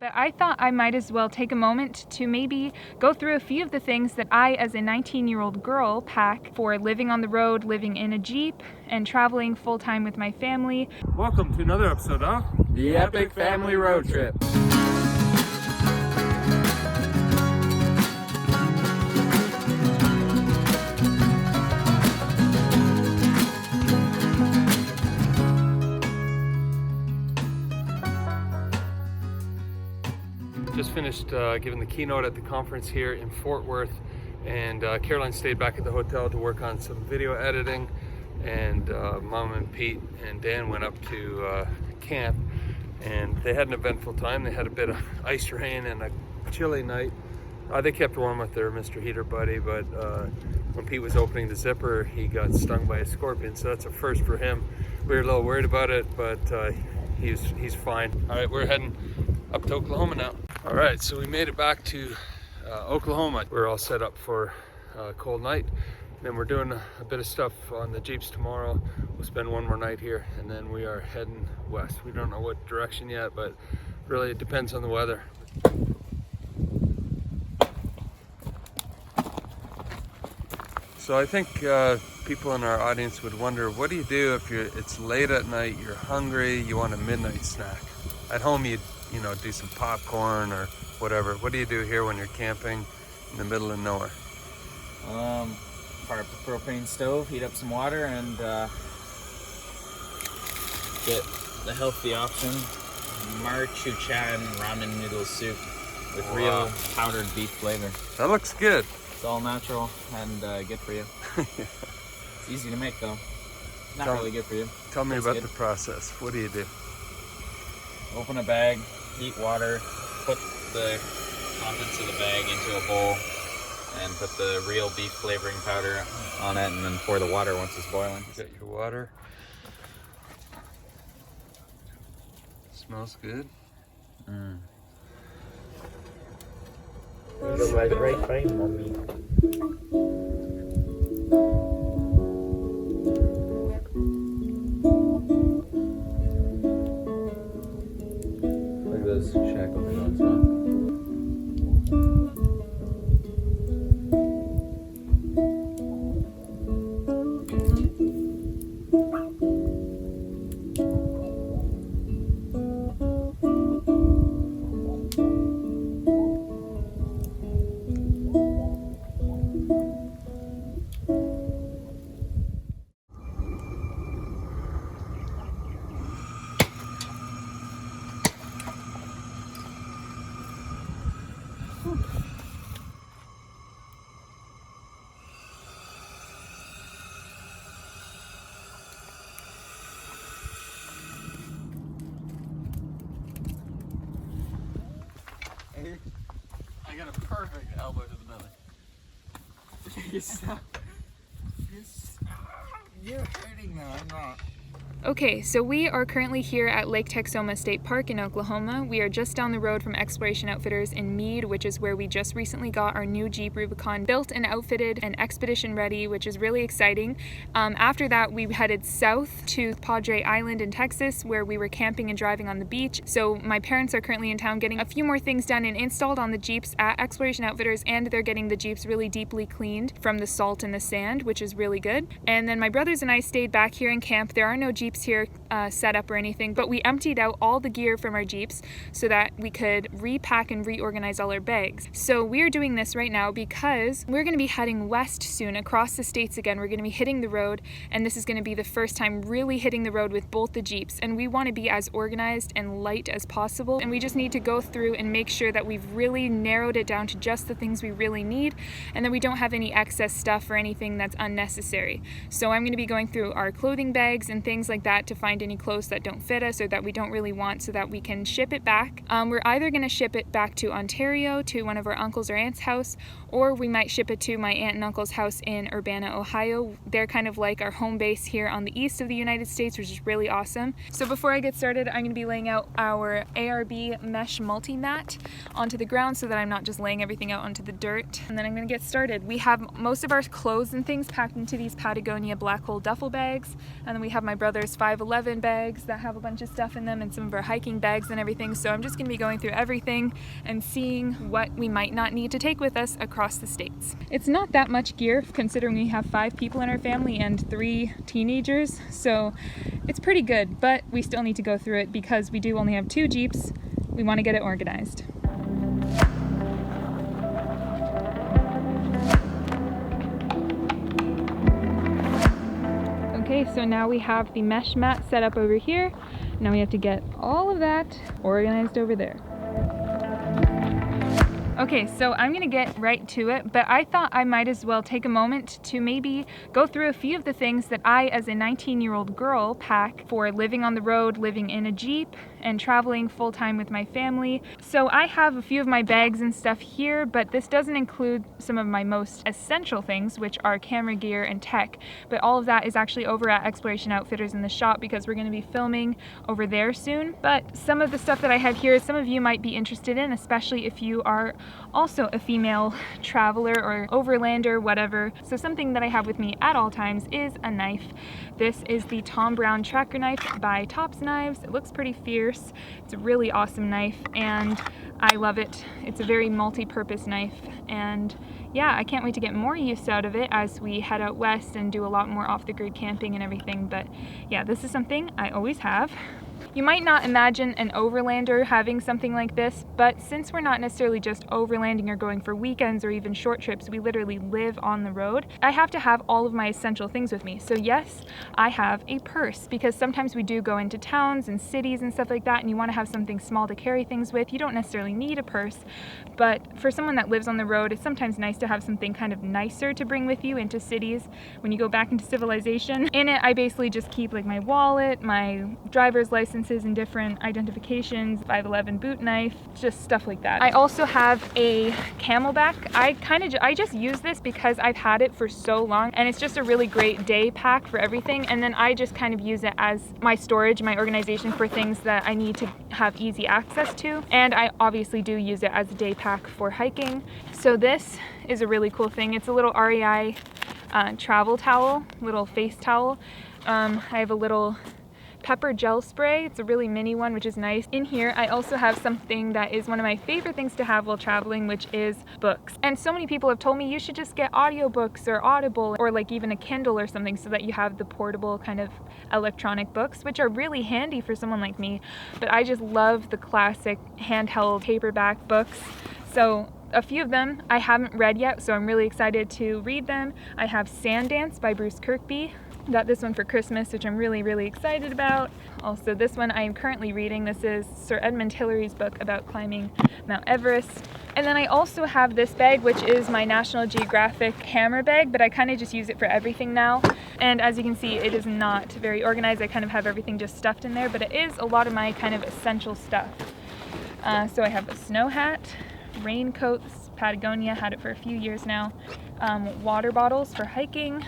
But I thought I might as well take a moment to maybe go through a few of the things that I, as a 19-year-old girl, pack for living on the road, living in a Jeep, and traveling full-time with my family. Welcome to another episode of The Epic Family Road Trip. Just finished giving the keynote at the conference here in Fort Worth, and Caroline stayed back at the hotel to work on some video editing, and Mom and Pete and Dan went up to camp, and they had an eventful time. They had a bit of ice rain and a chilly night. They kept warm with their Mr. Heater buddy, but when Pete was opening the zipper, he got stung by a scorpion, so that's a first for him. We were a little worried about it, but he's fine. All right, we're heading up to Oklahoma now. All right, so we made it back to Oklahoma. We're all set up for a cold night. Then we're doing a bit of stuff on the Jeeps tomorrow. We'll spend one more night here, and then we are heading west. We don't know what direction yet, but really it depends on the weather. So I think people in our audience would wonder, what do you do if it's late at night, you're hungry, you want a midnight snack? At home you'd do some popcorn or whatever. What do you do here when you're camping in the middle of nowhere? Fire up the propane stove, heat up some water, and get the healthy option, Maruchan ramen noodle soup with real powdered beef flavor. That looks good. It's all natural and good for you. It's easy to make though. Not really good for you. Tell me about the process. What do you do? Open a bag, heat water, put the contents of the bag into a bowl, and put the real beef flavoring powder on it, and then pour the water once it's boiling. Get your water. Smells good. Right frame, mommy. Look at this shack open on top. I got a perfect elbow to the belly. You're hurting now, I'm not. Okay, so we are currently here at Lake Texoma State Park in Oklahoma. We are just down the road from Exploration Outfitters in Mead, which is where we just recently got our new Jeep Rubicon built and outfitted and expedition ready, which is really exciting. After that, we headed south to Padre Island in Texas, where we were camping and driving on the beach. So my parents are currently in town getting a few more things done and installed on the Jeeps at Exploration Outfitters, and they're getting the Jeeps really deeply cleaned from the salt and the sand, which is really good. And then my brothers and I stayed back here in camp. There are no Jeeps here set up or anything, but we emptied out all the gear from our Jeeps so that we could repack and reorganize all our bags. So we're doing this right now because we're going to be heading west soon across the states again. We're going to be hitting the road, and this is going to be the first time really hitting the road with both the Jeeps, and we want to be as organized and light as possible, and we just need to go through and make sure that we've really narrowed it down to just the things we really need, and that we don't have any excess stuff or anything that's unnecessary. So I'm going to be going through our clothing bags and things like that to find any clothes that don't fit us or that we don't really want so that we can ship it back. We're either going to ship it back to Ontario to one of our uncles or aunts' house, or we might ship it to my aunt and uncle's house in Urbana, Ohio. They're kind of like our home base here on the east of the United States, which is really awesome. So before I get started, I'm going to be laying out our ARB mesh multi-mat onto the ground so that I'm not just laying everything out onto the dirt. And then I'm going to get started. We have most of our clothes and things packed into these Patagonia black hole duffel bags, and then we have my brother's 511 11 bags that have a bunch of stuff in them and some of our hiking bags and everything. So I'm just gonna be going through everything and seeing what we might not need to take with us across the states. It's not that much gear considering we have 5 people in our family and 3 teenagers, so it's pretty good, but we still need to go through it because we do only have 2 Jeeps. We want to get it organized. Okay, so now we have the mesh mat set up over here. Now we have to get all of that organized over there. Okay, so I'm gonna get right to it, but I thought I might as well take a moment to maybe go through a few of the things that I, as a 19-year-old girl, pack for living on the road, living in a Jeep, and traveling full-time with my family. So I have a few of my bags and stuff here, but this doesn't include some of my most essential things, which are camera gear and tech, but all of that is actually over at Exploration Outfitters in the shop because we're gonna be filming over there soon. But some of the stuff that I have here, some of you might be interested in, especially if you are also a female traveler or overlander, whatever. So something that I have with me at all times is a knife. This is the Tom Brown Tracker Knife by Tops Knives. It looks pretty fierce. It's a really awesome knife and I love it. It's a very multi-purpose knife, and yeah, I can't wait to get more use out of it as we head out west and do a lot more off-the-grid camping and everything. But yeah, this is something I always have. You might not imagine an overlander having something like this, but since we're not necessarily just overlanding or going for weekends or even short trips, we literally live on the road, I have to have all of my essential things with me. So yes, I have a purse because sometimes we do go into towns and cities and stuff like that, and you want to have something small to carry things with. You don't necessarily need a purse, but for someone that lives on the road, it's sometimes nice to have something kind of nicer to bring with you into cities when you go back into civilization. In it, I basically just keep like my wallet, my driver's licenses and different identifications, 511 boot knife, just stuff like that. I also have a Camelback. I just use this because I've had it for so long and it's just a really great day pack for everything, and then I just kind of use it as my storage, my organization for things that I need to have easy access to, and I obviously do use it as a day pack for hiking. So this is a really cool thing. It's a little REI travel towel, little face towel. I have a little pepper gel spray. It's a really mini one, which is nice. In here, I also have something that is one of my favorite things to have while traveling, which is books. And so many people have told me you should just get audiobooks or Audible or like even a Kindle or something so that you have the portable kind of electronic books, which are really handy for someone like me. But I just love the classic handheld paperback books. So a few of them I haven't read yet, so I'm really excited to read them. I have Sandance by Bruce Kirkby. Got this one for Christmas, which I'm really excited about. Also, this one I am currently reading. This is Sir Edmund Hillary's book about climbing Mount Everest. And then I also have this bag, which is my National Geographic camera bag, but I kind of just use it for everything now. And as you can see, it is not very organized. I kind of have everything just stuffed in there, but it is a lot of my kind of essential stuff. So I have a snow hat, raincoats, Patagonia, had it for a few years now, water bottles for hiking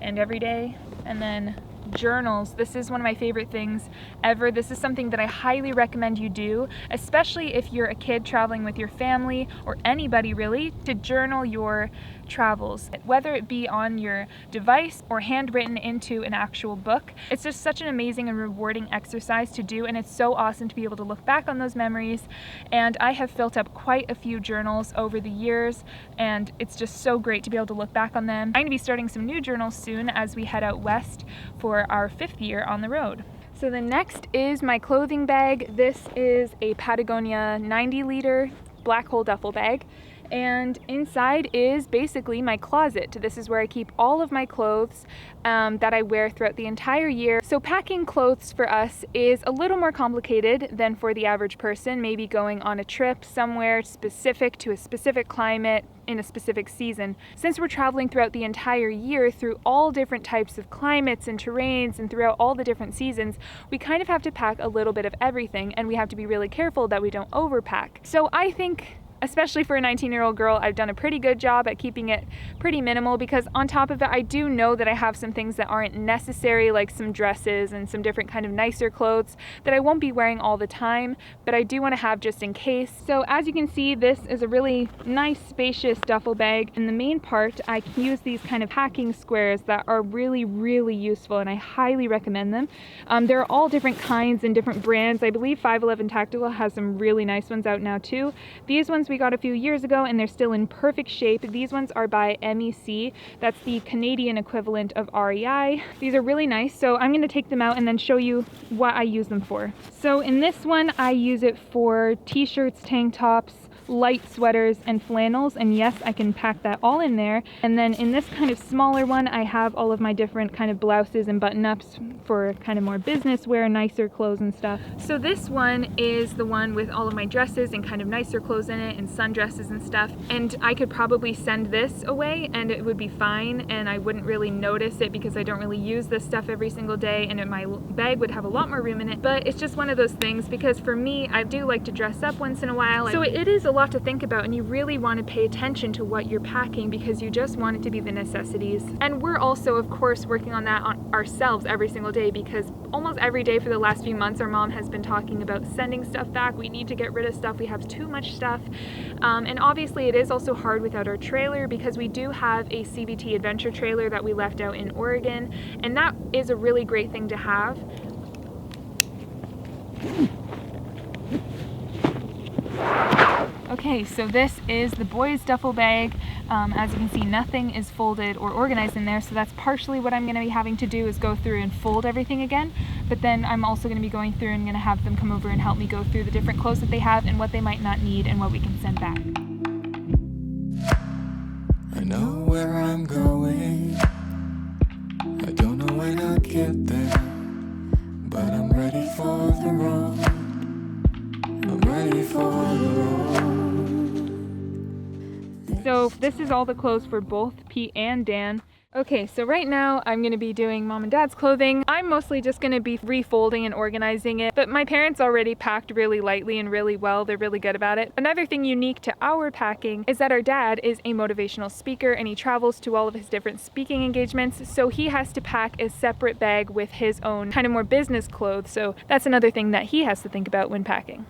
and every day, and then journals. This is one of my favorite things ever. This is something that I highly recommend you do, especially if you're a kid traveling with your family or anybody really, to journal your travels, whether it be on your device or handwritten into an actual book. It's just such an amazing and rewarding exercise to do, and it's so awesome to be able to look back on those memories. And I have filled up quite a few journals over the years, and it's just so great to be able to look back on them. I'm going to be starting some new journals soon as we head out west for our 5th year on the road. So the next is my clothing bag. This is a Patagonia 90-liter black hole duffel bag. And inside is basically my closet. This is where I keep all of my clothes that I wear throughout the entire year. So packing clothes for us is a little more complicated than for the average person, maybe going on a trip somewhere specific to a specific climate in a specific season. Since we're traveling throughout the entire year through all different types of climates and terrains and throughout all the different seasons, we kind of have to pack a little bit of everything, and we have to be really careful that we don't overpack. So I think especially for a 19-year-old girl, I've done a pretty good job at keeping it pretty minimal, because on top of it, I do know that I have some things that aren't necessary, like some dresses and some different kind of nicer clothes that I won't be wearing all the time, but I do want to have just in case. So as you can see, this is a really nice spacious duffel bag. In the main part, I can use these kind of packing squares that are really useful, and I highly recommend them. They're all different kinds and different brands. I believe 511 Tactical has some really nice ones out now too. These ones we got a few years ago and they're still in perfect shape. These ones are by MEC. That's the Canadian equivalent of REI. These are really nice, so I'm going to take them out and then show you what I use them for. So in this one, I use it for t-shirts, tank tops, light sweaters and flannels, and yes, I can pack that all in there. And then in this kind of smaller one, I have all of my different kind of blouses and button-ups for kind of more business wear, nicer clothes and stuff. So this one is the one with all of my dresses and kind of nicer clothes in it and sundresses and stuff, and I could probably send this away and it would be fine and I wouldn't really notice it because I don't really use this stuff every single day, and my bag would have a lot more room in it. But it's just one of those things, because for me, I do like to dress up once in a while, so it is a lot to think about, and you really want to pay attention to what you're packing because you just want it to be the necessities. And we're also, of course, working on that ourselves every single day, because almost every day for the last few months our mom has been talking about sending stuff back. We need to get rid of stuff. We have too much stuff. And obviously it is also hard without our trailer, because we do have a CBT adventure trailer that we left out in Oregon, and that is a really great thing to have. Okay, so this is the boys' duffel bag. As you can see, nothing is folded or organized in there, so that's partially what I'm going to be having to do, is go through and fold everything again. But then I'm also going to be going through and going to have them come over and help me go through the different clothes that they have and what they might not need and what we can send back. I know where I'm going. I don't know when I'll get there, but I'm ready for the road. I'm ready for the road. So this is all the clothes for both Pete and Dan. Okay, so right now I'm going to be doing mom and dad's clothing. I'm mostly just going to be refolding and organizing it, but my parents already packed really lightly and really well. They're really good about it. Another thing unique to our packing is that our dad is a motivational speaker and he travels to all of his different speaking engagements, so he has to pack a separate bag with his own kind of more business clothes. So that's another thing that he has to think about when packing.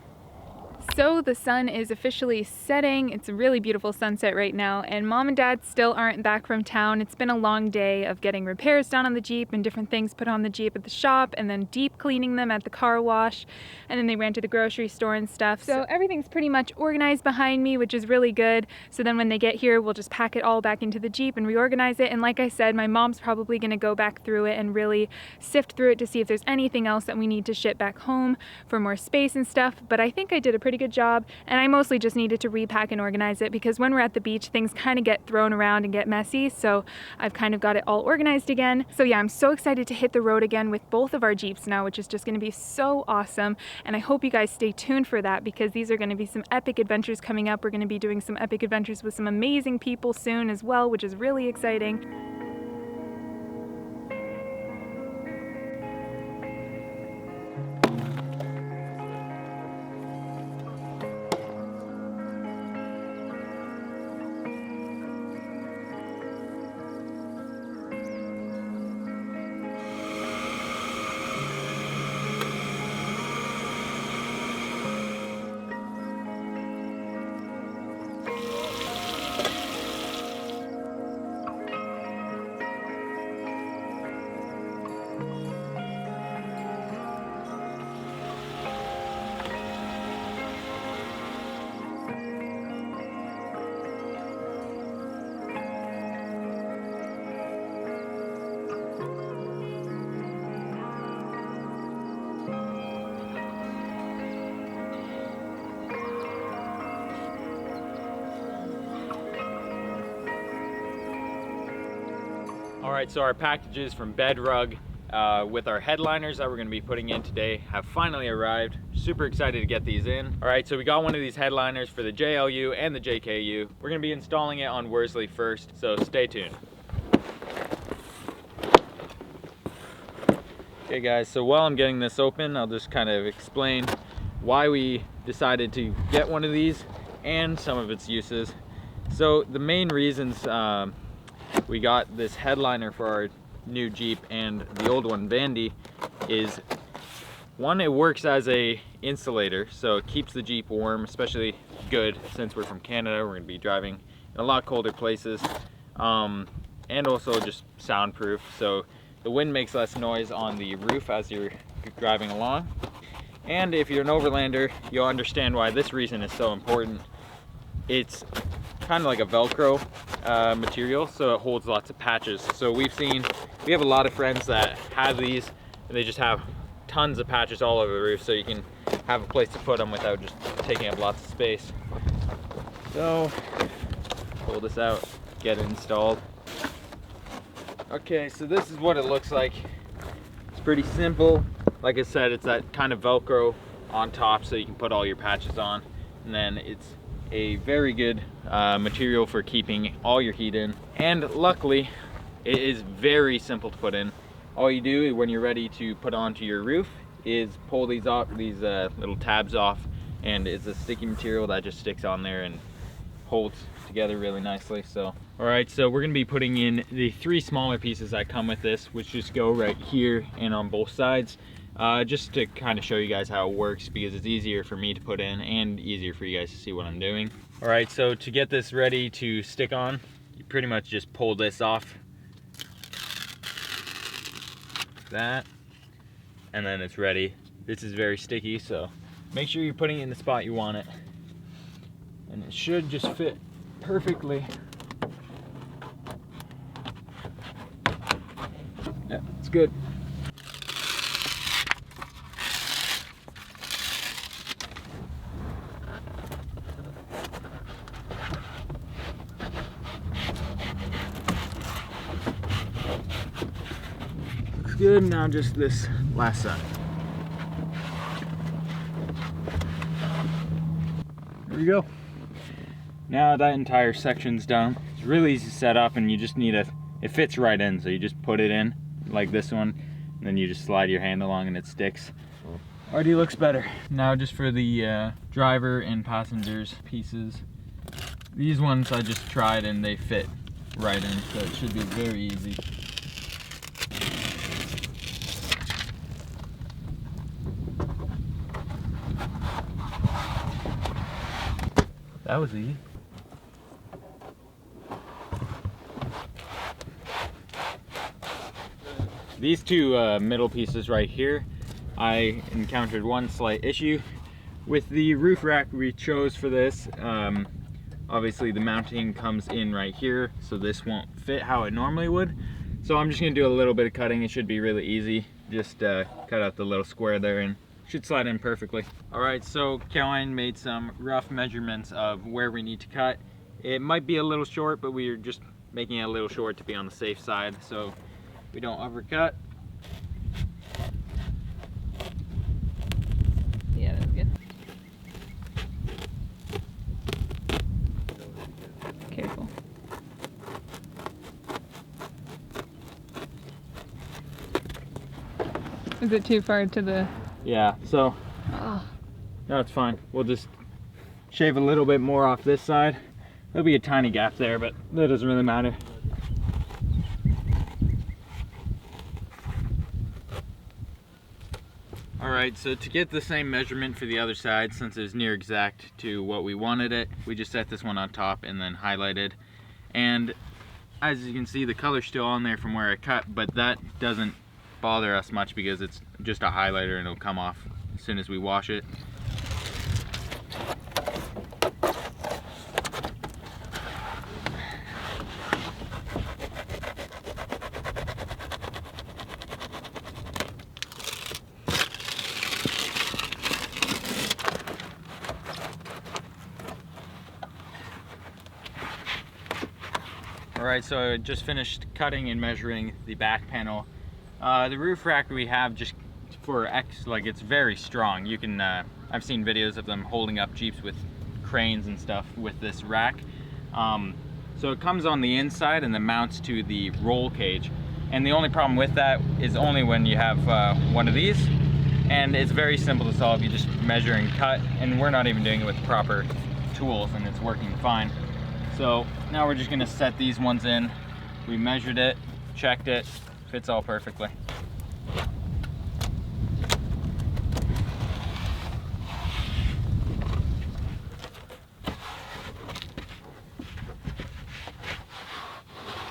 So the sun is officially setting. It's a really beautiful sunset right now, and mom and dad still aren't back from town. It's been a long day of getting repairs done on the Jeep and different things put on the Jeep at the shop, and then deep cleaning them at the car wash, and then they ran to the grocery store and stuff. So everything's pretty much organized behind me, which is really good. So then when they get here, we'll just pack it all back into the Jeep and reorganize it. And like I said, my mom's probably going to go back through it and really sift through it to see if there's anything else that we need to ship back home for more space and stuff. But I think I did a pretty good job, and I mostly just needed to repack and organize it, because when we're at the beach, things kind of get thrown around and get messy. So I've kind of got it all organized again. So yeah, I'm so excited to hit the road again with both of our Jeeps now, which is just going to be so awesome. And I hope you guys stay tuned for that, because these are going to be some epic adventures coming up. We're going to be doing some epic adventures with some amazing people soon as well, which is really exciting. Alright, so our packages from Bedrug with our headliners that we're going to be putting in today have finally arrived. Super excited to get these in. Alright, so we got one of these headliners for the JLU and the JKU. We're going to be installing it on Worsley first, so stay tuned. Okay guys, so while I'm getting this open, I'll just kind of explain why we decided to get one of these and some of its uses. So the main reasons we got this headliner for our new Jeep and the old one Vandy is, one, it works as a insulator, so it keeps the Jeep warm, especially good since we're from Canada. We're going to be driving in a lot colder places, and also just soundproof, so the wind makes less noise on the roof as you're driving along. And if you're an overlander, you'll understand why this reason is so important. It's kind of like a Velcro material, so it holds lots of patches. So we have a lot of friends that have these, and they just have tons of patches all over the roof, so you can have a place to put them without just taking up lots of space. So pull this out, get it installed. Okay, so this is what it looks like. It's pretty simple. Like I said, it's that kind of Velcro on top so you can put all your patches on, and then it's a very good material for keeping all your heat in. And luckily, it is very simple to put in. All you do when you're ready to put onto your roof is pull these off, these little tabs off, and it's a sticky material that just sticks on there and holds together really nicely. So all right, so we're gonna be putting in the 3 smaller pieces that come with this, which just go right here and on both sides, just to kind of show you guys how it works, because it's easier for me to put in and easier for you guys to see what I'm doing. All right, so to get this ready to stick on, you pretty much just pull this off, that, and then it's ready. This is very sticky, so make sure you're putting it in the spot you want it, and it should just fit perfectly. Yeah, it's good. Looks good. Now just this last side. There we go. Now that entire section's done. It's really easy to set up, and you just need it fits right in, so you just put it in like this one, and then you just slide your hand along and it sticks. Already looks better. Now just for the driver and passengers pieces. These ones I just tried and they fit right in, so it should be very easy. That was easy. These 2 middle pieces right here, I encountered one slight issue. With the roof rack we chose for this, obviously the mounting comes in right here, so this won't fit how it normally would. So I'm just gonna do a little bit of cutting. It should be really easy. Just cut out the little square there and it should slide in perfectly. All right, so Caroline made some rough measurements of where we need to cut. It might be a little short, but we're just making it a little short to be on the safe side, so we don't overcut. Yeah, that's good. Careful. Is it too far to the... Yeah, so no, it's fine. We'll just shave a little bit more off this side. There'll be a tiny gap there, but that doesn't really matter. Alright, so to get the same measurement for the other side, since it's near exact to what we wanted it, we just set this one on top and then highlighted. And as you can see, the color's still on there from where I cut, but that doesn't bother us much because it's just a highlighter and it'll come off as soon as we wash it. Alright, so I just finished cutting and measuring the back panel. The roof rack we have just for it's very strong. You can, I've seen videos of them holding up Jeeps with cranes and stuff with this rack. So it comes on the inside and then mounts to the roll cage. And the only problem with that is only when you have one of these. And it's very simple to solve. You just measure and cut, and we're not even doing it with proper tools and it's working fine. So now we're just gonna set these ones in. We measured it, checked it, fits all perfectly.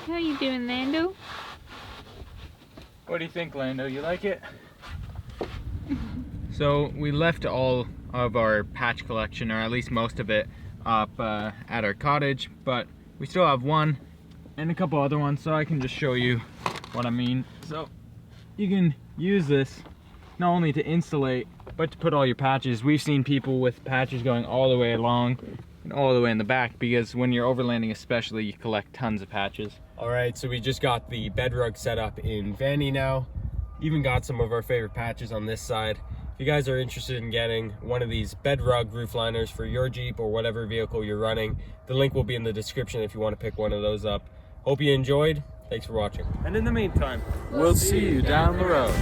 How you doing, Lando? What do you think, Lando? You like it? So we left all of our patch collection, or at least most of it, up at our cottage, but we still have one and a couple other ones, so I can just show you what I mean. So you can use this not only to insulate, but to put all your patches. We've seen people with patches going all the way along and all the way in the back, because when you're overlanding especially, you collect tons of patches. All right, so we just got the Bedrug set up in Vandy now. Even got some of our favorite patches on this side. If you guys are interested in getting one of these Bedrug roof liners for your Jeep or whatever vehicle you're running, the link will be in the description if you want to pick one of those up. Hope you enjoyed. Thanks for watching. And in the meantime, We'll see you down the road.